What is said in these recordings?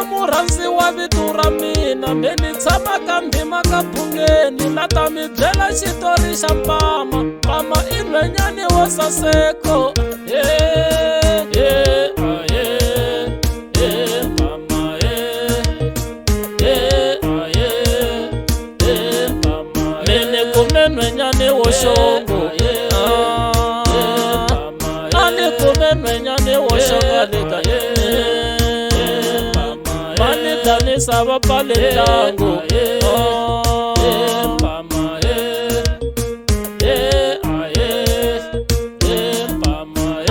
mina murhandzi wa vito ra mina meni tshama ka ndhima ka phungeni la ta mi byela xitori xa mpama mpama i nhwenyani wo saseko meni kume nhwenyani wo xongo ani kume nhwenyani wo xonga leka mani danisa va pale ntlangu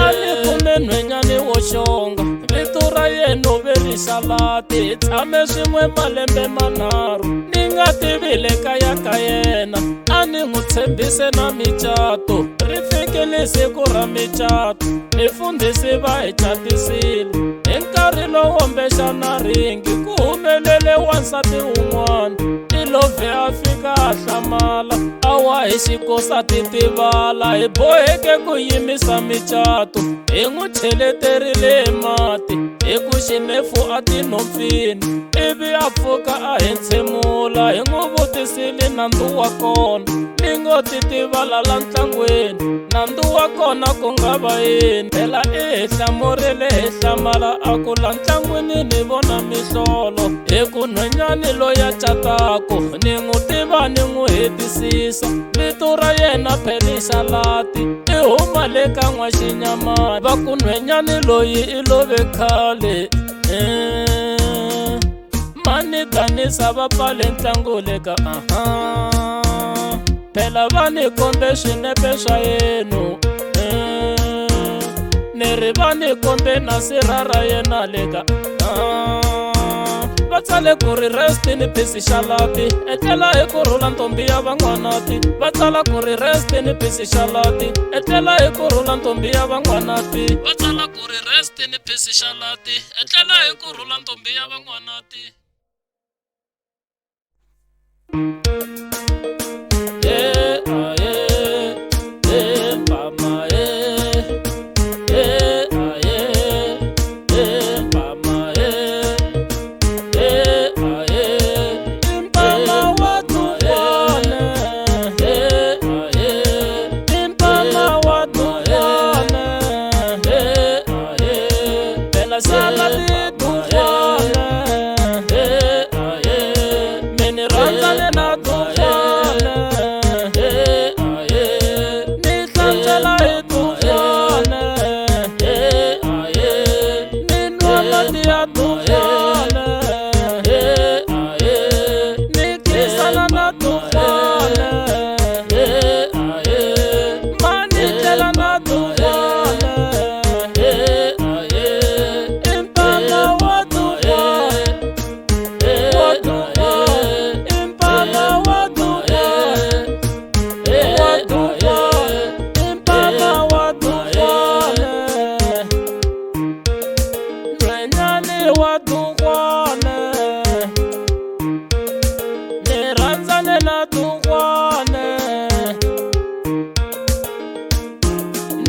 ani kume nhwenyani wo xonga vito ra yena Verishalati tshame swin'we malembe manharhu ni nga tivile kaya ka yena a ni n'wi tshembise na micato ri fikile siku ra micato mifundhisi va hi catisile hi nkarhi lowo mbexana ringi ku humelele wansati wun'wana i love a fika a hlamala a wa hi xikosa titivala hi boheke ku yimisa micato hi n'wi cheleterile mati hi ku xinefu a tinhompfini ivi a pfuka a hi ntshemula hi n'wi vutisile nandzu wa kona ni ngo titivala la ntlangwini nandzu wa kona ku nga va yini phela i hi hlamurile hi hlamala a ku la ntlangwini ni vona mihlolo hi ku nhwenyani loya catako ni n'wi tiva ni n'wi hetisisa vito ra yena Verishalati i huma le ka n'waxinyamani va ku nhwenyani loyi i love khale mani danisa va pale ntlangu le ka phela va ni kombe swinepe swa yenu ni ri va ni kombe na sira ra yena le ka va tsale ku ri rest in peace Shalati etlela hi kurhula ntombi ya van'wanati va tsala ku ri rest in peace Shalati etlela hi kurhula ntombi ya van'wanati va tsala ku ri rest in peace Shalati etlela hi kurhula ntombi ya van'wanati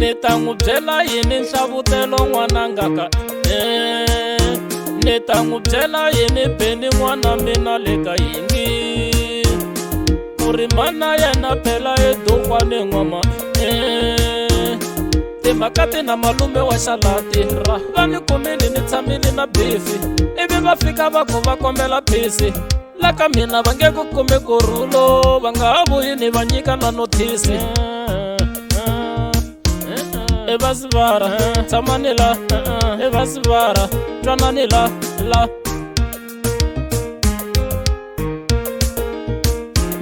ni ta n'wi byela yini nhlavutelo n'wananga ka ni ta n'wi byela yini beni n'wana mina le ka yingi ku ri mana yena phela edukwani n'wama timhaka ti na malume wa Shalati ra va ni kumile ni tshamile na bifi ivi va fika va ku va kombela phisi la ka mina va nge ku kume kurhulo va nga ha vuyi ni va nyika na nothisi evasivara tsamani la evasivara twanani la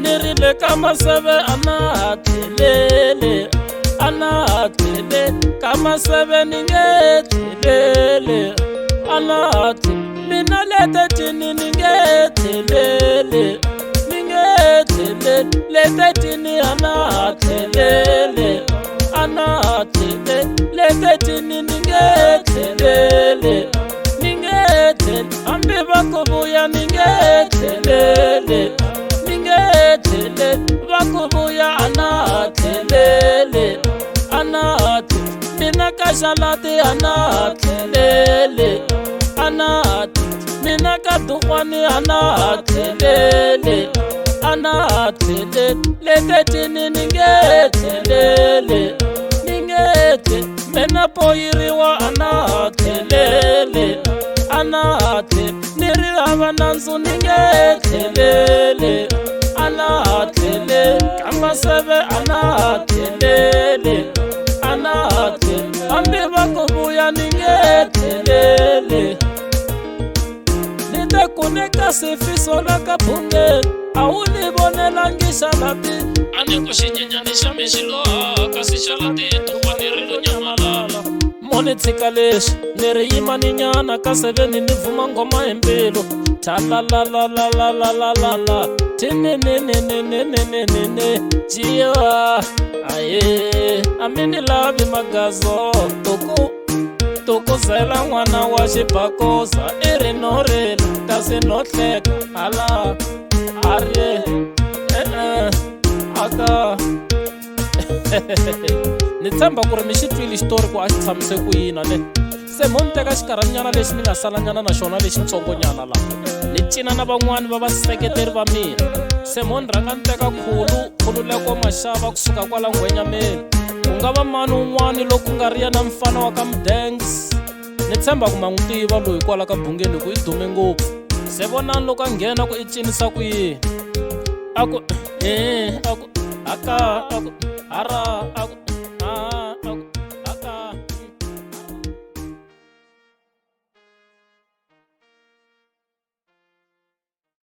ni ri le ka maseve a na ha tlhelele ka maseve ni nge tlhelele a na ha mina letetini ni nge tlhelele letetini a na ha tlhelele letetini ni nge tlhelele hambi va ku vuya ni nge tlhelele va ku vuya a na ha tlhelele mina ka Shalati a na ha tlhelele mina ka dukwani ana ha tlheleli ana ha tlheleli letetini ni nge tlheleli ni nge mina poyiriwa ana ha tlheleli ana ha tlheleli ni ri hava nandzu ni nge tlheleli ana ha tlheleli kamba seve ana ha tlheleli ana ha tlheleli hambi va ku vuya ni nge tlheleli ni te kuneka sifiso la ka phungeni a wu ni vonelangi xalapi a ni ku xinyenyani xa mi xi loha kasi xala titwa ni ri lo nyamalala mo ni tshika lexi ni ri yimaninyana ka seveni ni vhuma ngoma hi mbilu thalalalalalalalala tinininininini jiwa aye a mi ni lavi magazo tukuzela n'wana wa xibakoza i ri no rila kasi no hleka hala arye aka ni tshemba ku ri mi xi twile xitori ku a xi tshhamise ku yina ne se mo ni teka xinkarhanyana lexi ni nga salanyana na xona lexintsongonyana laha ni cina na van'wani va vaseketeri va mina se mo ni rhanga ni teka khululeko maxava kusuka kwala ngwenyameni ku nga va mani un'wani loko ku nga ri yena mfana wa ka Mdangs ni tshemba ku ma n'wi tiva loyi kwala ka bungeni ku i dume ngopfu se vonani loko a nghena ku i cinisa ku yini aku aka aku ara aku